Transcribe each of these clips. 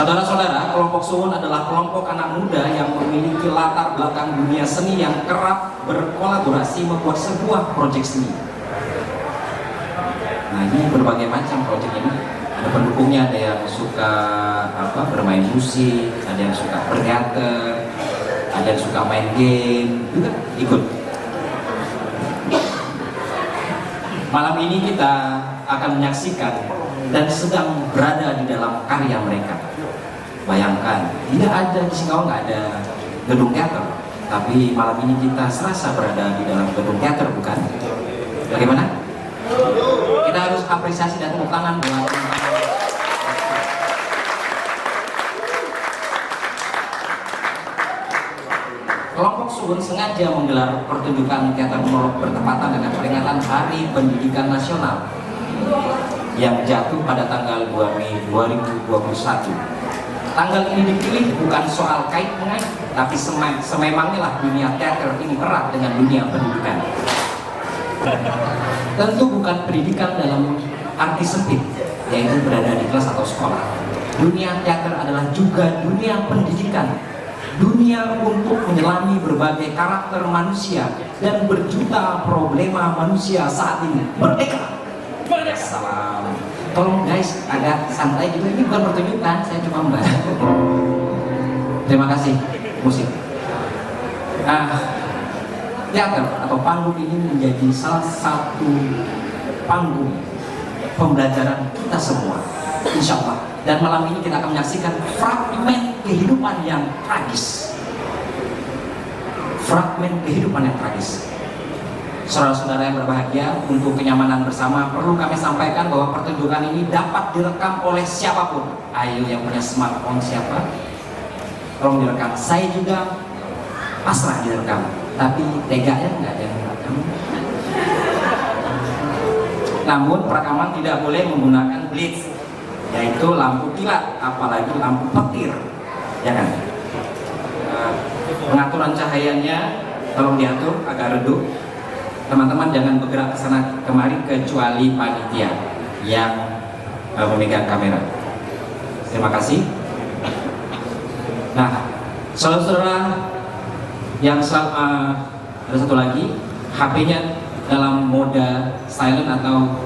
Saudara-saudara, kelompok Suwon adalah kelompok anak muda yang memiliki latar belakang dunia seni yang kerap berkolaborasi membuat sebuah proyek seni. Nah, ini berbagai macam proyek ini. Ada pendukungnya, ada yang suka bermain musik, ada yang suka berteater, ada yang suka main game, juga ikut. Malam ini kita akan menyaksikan dan sedang berada di dalam karya mereka. Bayangkan, tidak ada di Singkawang, nggak ada gedung teater, tapi malam ini kita serasa berada di dalam gedung teater, bukan? Bagaimana? Kita harus apresiasi dan tepuk tangan buat kelompok Suwon sengaja menggelar pertunjukan teater monolog bertepatan dengan peringatan Hari Pendidikan Nasional yang jatuh pada tanggal 2 Mei 2021. Tanggal ini dipilih bukan soal kait mengait, tapi sememangnya lah dunia teater ini erat dengan dunia pendidikan. Tentu bukan pendidikan dalam arti sempit, yaitu berada di kelas atau sekolah. Dunia teater adalah juga dunia pendidikan, dunia untuk menyelami berbagai karakter manusia dan berjuta problema manusia saat ini. Merdeka! Salam. Tolong guys, agak santai gitu, ini bukan pertunjukan, saya cuma membahas. Terima kasih, musik. Teater atau panggung ini menjadi salah satu panggung pembelajaran kita semua, insya Allah. Dan malam ini kita akan menyaksikan fragmen kehidupan yang tragis. Fragmen kehidupan yang tragis. Saudara-saudara yang berbahagia, untuk kenyamanan bersama perlu kami sampaikan bahwa pertunjukan ini dapat direkam oleh siapapun. Ayo yang punya smartphone siapa? Tolong direkam. Saya juga pasrah direkam, tapi tegaknya nggak ada yang direkam. Namun perekaman tidak boleh menggunakan blitz, yaitu lampu kilat, apalagi lampu petir, ya kan? Pengaturan cahayanya tolong diatur agak redup. Teman-teman jangan bergerak ke sana kemari kecuali panitia yang memegang kamera. Terima kasih. Nah, saudara-saudara yang ada satu lagi, HP-nya dalam mode silent atau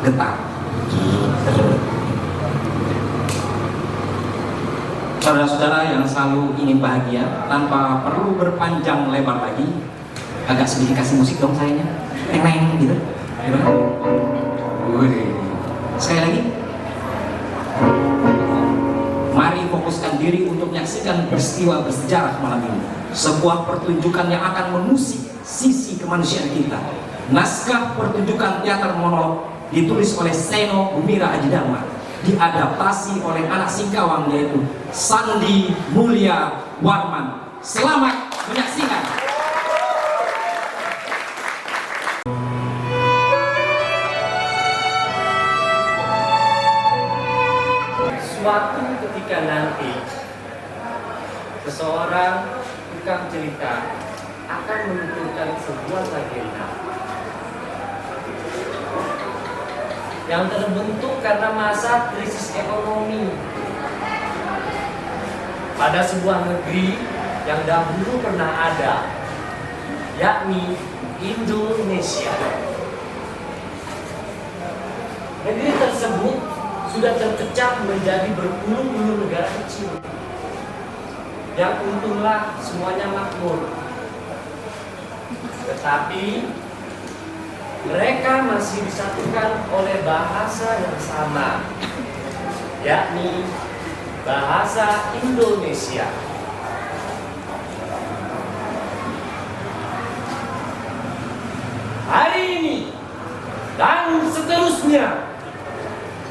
getar. Saudara-saudara yang selalu ingin bahagia tanpa perlu berpanjang lebar lagi, agak sedikit kasih musik dong sayanya, neng gitu. Sekali lagi, mari fokuskan diri untuk menyaksikan peristiwa bersejarah malam ini. Sebuah pertunjukan yang akan mengusik sisi kemanusiaan kita. Naskah pertunjukan teater monolog ditulis oleh Seno Gumira Ajidama, diadaptasi oleh anak Singkawang yaitu Sandi Mulia Warman. Selamat menyaksikan. Suatu ketika nanti, seseorang tukang cerita akan menunjukkan sebuah legenda yang terbentuk karena masa krisis ekonomi pada sebuah negeri yang dahulu pernah ada, yakni Indonesia. Negeri tersebut sudah terpecah menjadi berpuluh-puluh negara kecil yang untunglah semuanya makmur. Tetapi mereka masih disatukan oleh bahasa yang sama, yakni bahasa Indonesia. Hari ini dan seterusnya,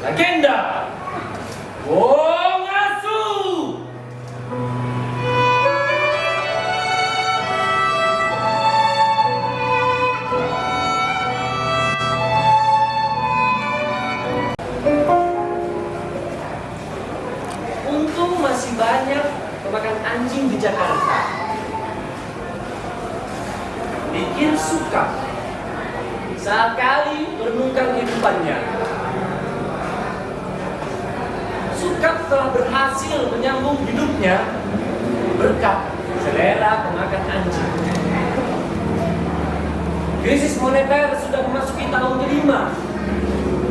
legenda Wong Asu. Untung masih banyak pemakan anjing di Jakarta. Bikin suka sekali merenungkan kehidupannya. Sukap telah berhasil menyambung hidupnya berkat selera pemakan anjing. Krisis moneter sudah memasuki tahun kelima.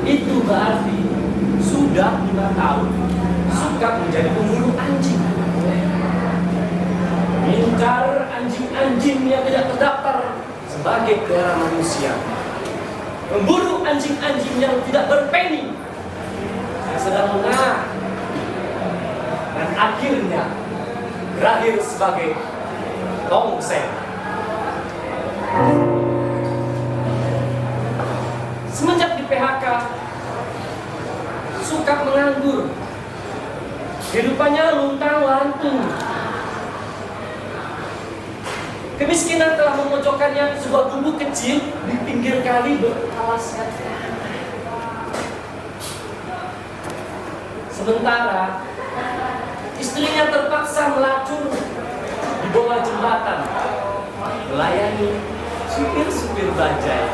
Itu berarti sudah 5 tahun Sukap menjadi pemburu anjing. Mengincar anjing-anjing yang tidak terdaftar sebagai pelihara manusia. Memburu anjing-anjing yang tidak berpeni, yang sedang lengah, dan akhirnya berakhir sebagai tongseng. Semenjak di PHK, Sukap menganggur. Kehidupannya luntang-lantung. Kemiskinan telah memojokkannya ke sebuah gubuk kecil di pinggir kali beralaskan tanah. Sementara istrinya terpaksa melacur di bawah jembatan, melayani supir-supir bajai.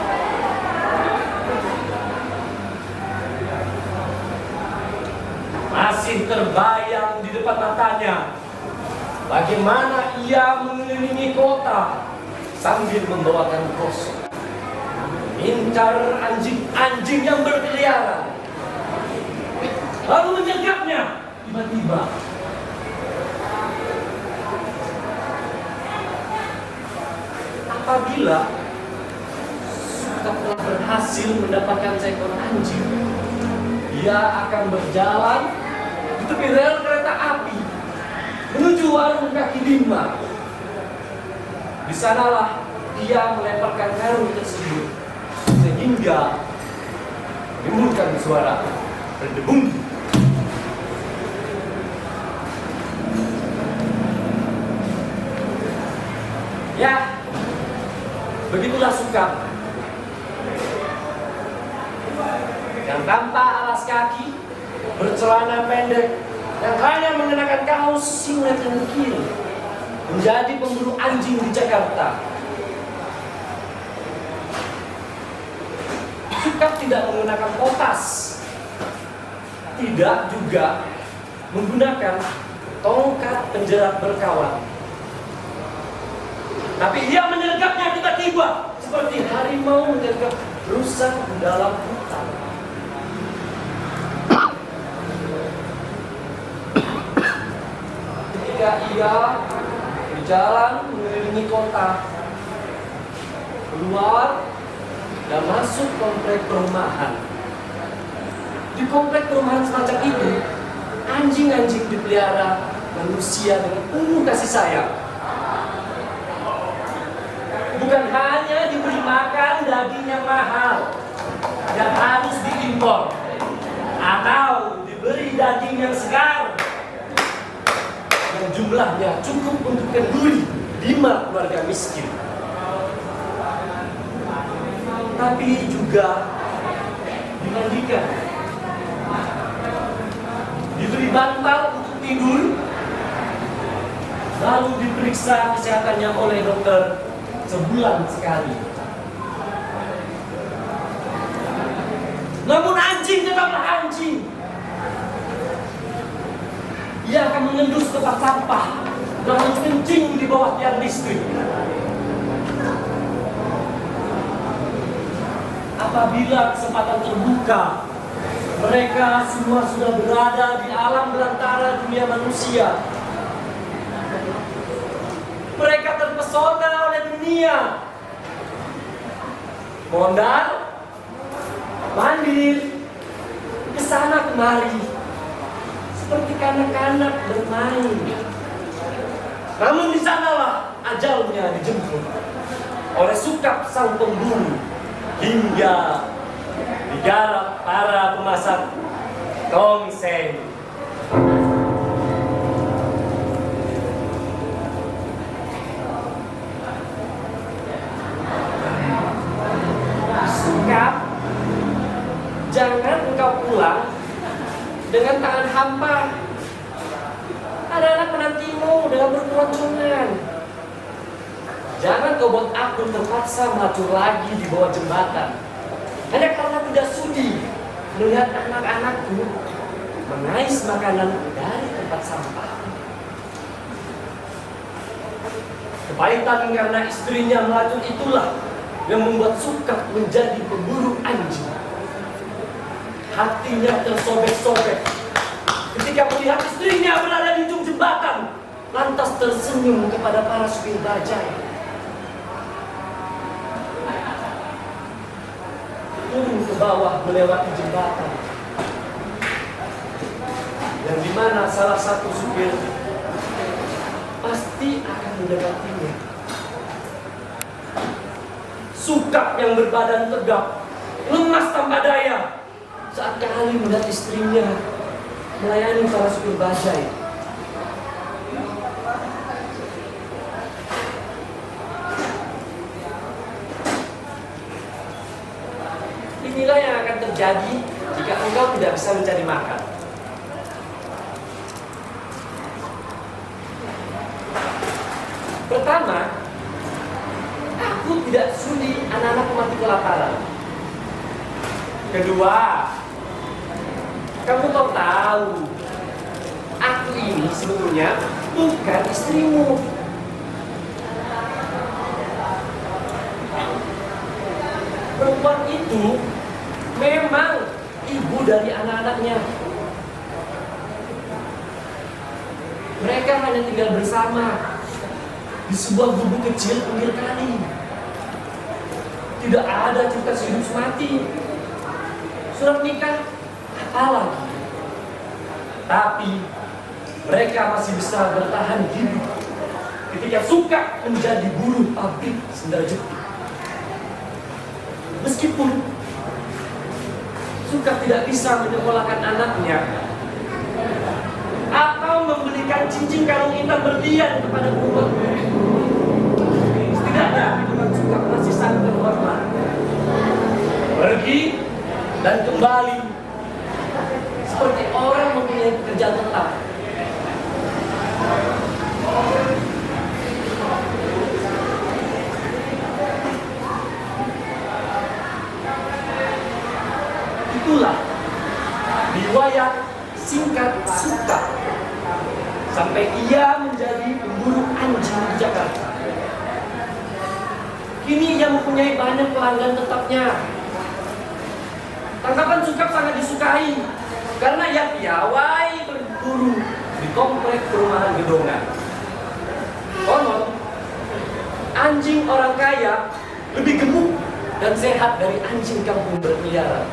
Masih terbayang di depan matanya bagaimana ia mengelilingi kota sambil membawakan kosong, mengincar anjing-anjing yang berkeliaran, lalu menyegapnya tiba-tiba. Apabila Sukap telah berhasil mendapatkan seekor anjing, ia akan berjalan di tepi rel kereta api menuju warung kaki lima. Di sanalah dia melemparkan karung tersebut sehingga menimbulkan suara berdebung. Ya, begitulah Sukap yang tanpa alas kaki, bercelana pendek, yang hanya mengenakan kaos singlet dan kiri, menjadi pemburu anjing di Jakarta. Sukap tidak menggunakan potas, tidak juga menggunakan tongkat penjerat berkawan. Tapi ia menyergapnya tiba-tiba, seperti harimau menyergap rusa di dalam hutan. Ketika ia berjalan mengelilingi kota, keluar dan masuk komplek perumahan. Di komplek perumahan semacam itu, anjing-anjing dipelihara manusia dengan penuh kasih sayang. Bukan hanya diberi makan daging yang mahal yang harus diimpor, atau diberi daging yang segar yang jumlahnya cukup untuk kenduri 5 keluarga miskin, tapi juga dimandikan, diberi bantal untuk tidur, lalu diperiksa kesehatannya oleh dokter sebulan sekali. Namun anjing tetaplah anjing. Ia akan mengendus tempat sampah dan kencing di bawah tiang listrik. Apabila kesempatan terbuka, mereka semua sudah berada di alam belantara dunia manusia. Mereka terpesona oleh dunia, mondar, mandir, kesana kemari, seperti kanak-kanak bermain. Namun di sanalah ajalnya dijemput oleh Sukap sang pemburu, hingga digarap para pemasak tongseng. Sukap, jangan engkau pulang dengan tangan hampa. Ada anak menantimu dengan berkeloncongan. Jangan kau buat aku terpaksa melacur lagi di bawah jembatan hanya karena tidak sudi melihat anak-anakku mengais makanan dari tempat sampah. Kepahitan karena istrinya melacur itulah yang membuat Sukap menjadi pemburu anjing. Hatinya tersobek-sobek ketika melihat istrinya berada di ujung jembatan, lantas tersenyum kepada para supir bajai. Turun ke bawah melewati jembatan, yang dimana salah satu supir pasti akan mendekatinya. Sukap yang berbadan tegap, lemas tanpa daya, saat kali melihat istrinya melayani para supir bajai. Inilah yang akan terjadi jika engkau tidak bisa mencari makan. Pertama, aku tidak sudi anak-anak mati kelaparan. Kedua, kamu tahu, aku ini sebetulnya bukan istrimu. Perempuan itu memang ibu dari anak-anaknya. Mereka hanya tinggal bersama di sebuah gubuk kecil pinggir kali. Tidak ada cerita hidup semati, surat nikah, apalagi. Tapi mereka masih bisa bertahan hidup ketika Sukap menjadi buruh pabrik sendal jepit. Meskipun Sukap tidak bisa menyekolahkan anaknya atau membelikan cincin kalung intan berlian kepada perempuan, setidaknya kehidupan Sukap masih sangat terhormat. Pergi dan kembali seperti orang mempunyai pekerjaan tetap. Itulah riwayat singkat Sukap sampai ia menjadi pemburu anjing di Jakarta. Kini ia mempunyai banyak pelanggan tetapnya. Tangkapan Sukap sangat disukai karena ia piawai berburu di komplek perumahan gedongan. Konon, anjing orang kaya lebih gemuk dan sehat dari anjing kampung berkeliaran.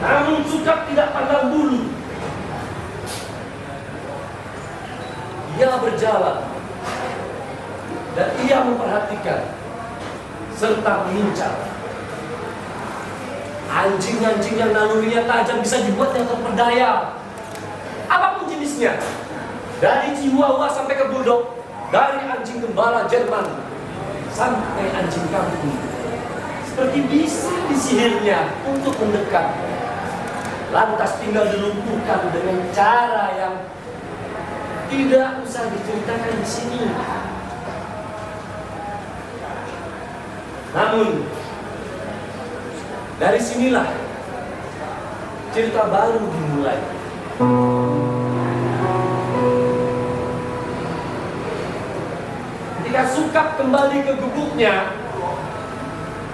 Namun Sukap tidak pandang bulu. Ia berjalan dan ia memperhatikan serta mengincar anjing-anjing yang nalurinya tajam bisa dibuat yang terperdaya, apapun jenisnya, dari Chihuahua sampai ke Bulldog, dari anjing gembala Jerman sampai anjing kampung, seperti bisa disihirnya untuk mendekat, lantas tinggal dilumpuhkan dengan cara yang tidak usah diceritakan di sini. Namun dari sinilah cerita baru dimulai. Ketika Sukap kembali ke gubuknya,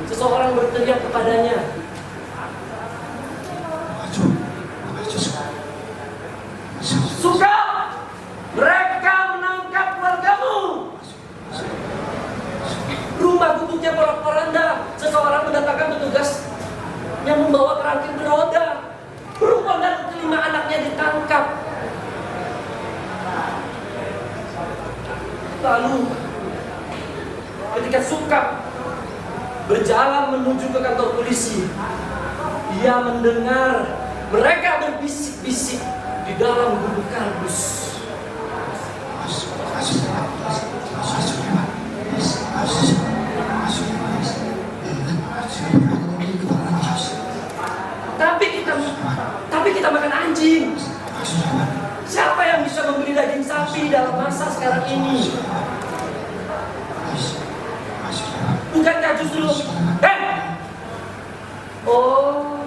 seseorang berteriak kepadanya, "Sukap, mereka menangkap keluargamu." Rumah gubuknya porak-poranda. Seseorang mendatangkan petugas yang membawa kerangkeng beroda. Perempuan dan kelima anaknya ditangkap. Lalu ketika Sukap berjalan menuju ke kantor polisi, ia mendengar mereka berbisik-bisik di dalam gubuk kardus. Tapi kita makan anjing. Siapa yang bisa membeli daging sapi dalam masa sekarang ini? Bukankah justru oh,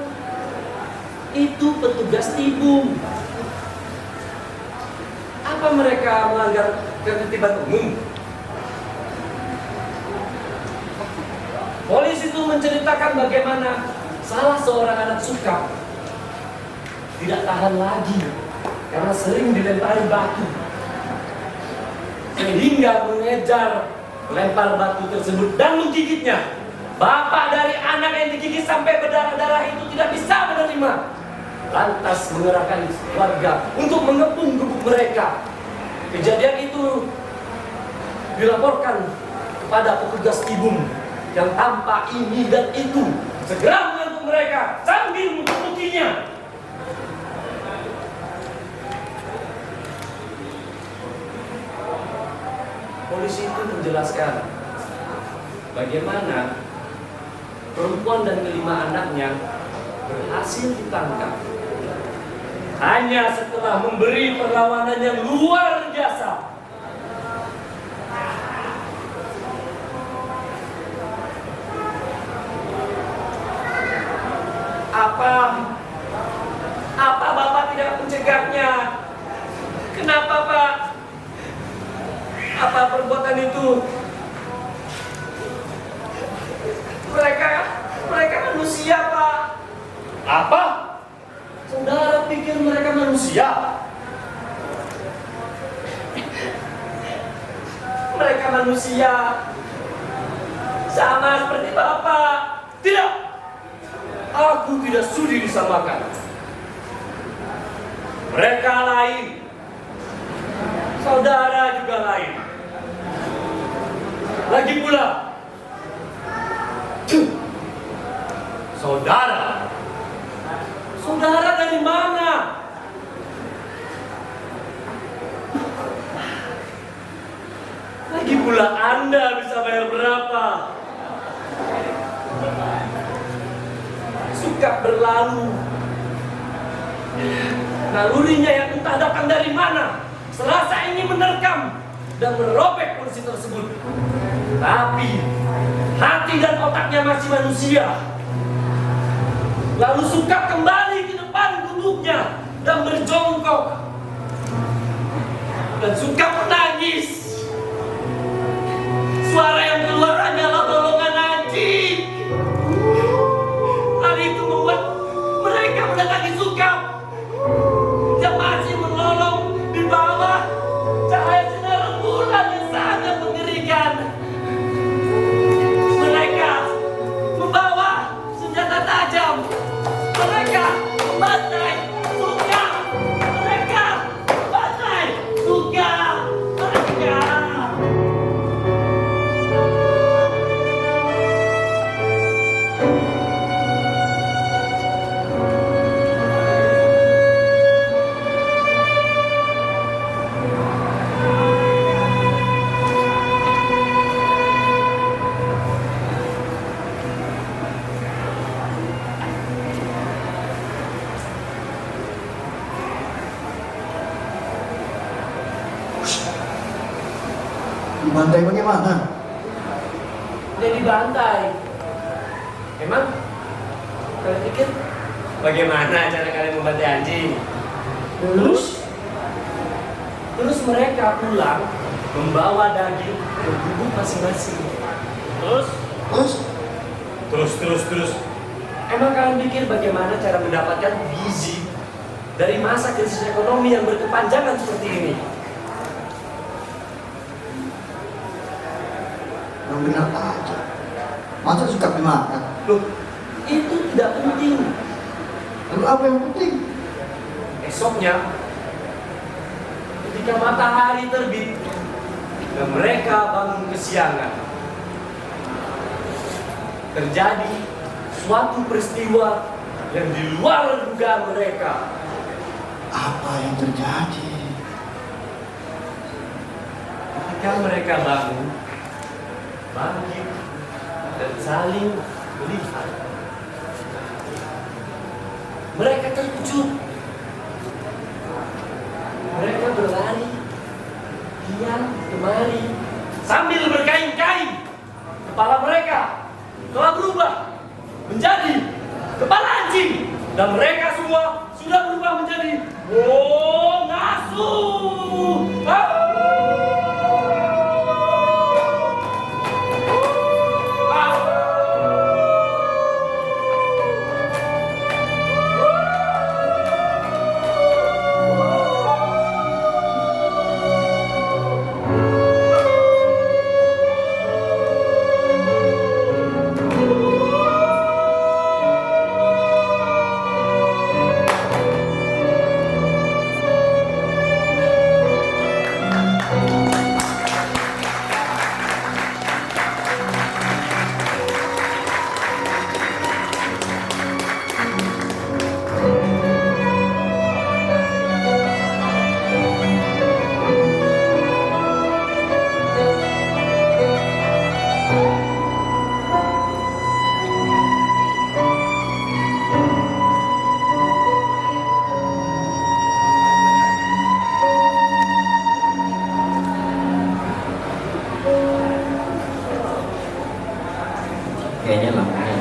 itu petugas tibum. Apa mereka melanggar ketertiban umum? Polisi itu menceritakan bagaimana salah seorang anak Sukap tidak tahan lagi karena sering dilempari batu, sehingga mengejar lempar batu tersebut dan menggigitnya. Bapak dari anak yang digigit sampai berdarah-darah itu tidak bisa menerima, lantas mengerahkan warga untuk mengepung gubuk mereka. Kejadian itu dilaporkan kepada petugas tibum yang tanpa ini dan itu segera mengangkut mereka sambil mengepukinya. Polisi itu menjelaskan bagaimana perempuan dan kelima anaknya berhasil ditangkap hanya setelah memberi perlawanan yang luar biasa. Apa Bapak tidak mencegahnya? Kenapa, Pak? Apa perbuatan itu? Mereka manusia, Pak. Apa? Saudara pikir mereka manusia? Mereka manusia sama seperti Bapak. Tidak. Aku tidak sudi disamakan. Mereka lain. Saudara juga lain. Lagi pula, saudara dari mana? Lagi pula Anda bisa bayar berapa? Suka berlalu. Nalurinya yang entah datang dari mana, serasa ingin menerkam dan merobek kursi tersebut. Tapi hati dan otaknya masih manusia. Lalu Suka kembali ke depan gubuknya dan berjongkok. Dan Suka menangis. Suara yang keluar hanyalah golongan anjing. Hal itu membuat mereka mendatangi Suka yang masih melolong di bawah cahaya sinar bulan yang sangat mengerikan. Mereka membawa senjata tajam. Mereka membantai Suka. Mereka membantai Suka. Mereka. Dibantai bagaimana? Dia dibantai. Emang kalian pikir bagaimana cara kalian membantai anjing? Terus mereka pulang membawa daging ke gubuk masing-masing. Terus. Emang kalian pikir bagaimana cara mendapatkan gizi dari masa krisis ekonomi yang berkepanjangan seperti ini? Yang benar aja. Masa Suka dimakan? Loh, itu tidak penting. Lalu apa yang penting? Esoknya, ketika matahari terbit dan mereka bangun kesiangan, terjadi suatu peristiwa yang di luar dugaan mereka. Apa yang terjadi? Ketika mereka bangun, bangkit, dan saling melihat, mereka terkejut. Mereka berlari kian kemari sambil berkain-kain. Kepala mereka telah berubah menjadi kepala anjing dan mereka semua sudah Oh, nasu. Ah. Kayaknya lah